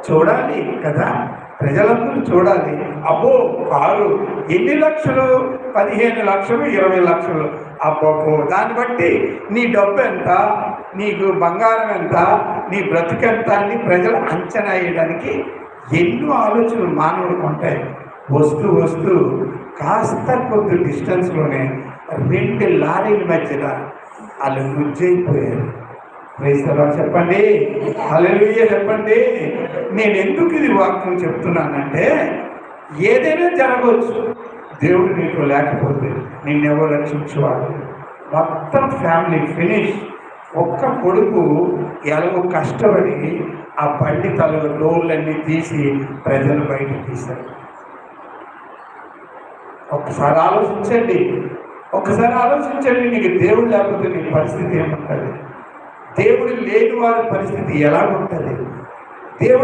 చూడాలి కదా, ప్రజలందరూ చూడాలి. అబ్బో కారు ఎన్ని లక్షలు, 15 లక్షలు, 20 లక్షలు, అబ్బో దాన్ని బట్టి నీ డబ్బు ఎంత, నీకు బంగారం ఎంత, నీ బ్రతుకెంత అని ప్రజలు అంచనా వేయడానికి ఎన్నో ఆలోచనలు మానవుడికి ఉంటాయి. వస్తూ కాస్త కొద్ది డిస్టెన్స్లోనే 2 లారీల మధ్యన వాళ్ళు గుజ్జైపోయారు. క్రైస్తవ చెప్పండి, హల్లెలూయా చెప్పండి. నేను ఎందుకు ఇది వాక్యం చెప్తున్నానంటే, ఏదైనా జరగవచ్చు, దేవుడు నీకు లేకపోతే నిన్నెవరు రక్షించేవాడు. మొత్తం ఫ్యామిలీ ఫినిష్. ఒక్క కొడుకు ఎలాగో కష్టపడి ఆ బండి తల డోర్లన్నీ తీసి ప్రజలు బయటకు తీశారు. ఒక్కసారి ఆలోచించండి, నీకు దేవుడు లేకపోతే నీ పరిస్థితి ఏముంటుంది? దేవుడు లేని వారి పరిస్థితి ఎలా ఉంటుంది? దేవుడు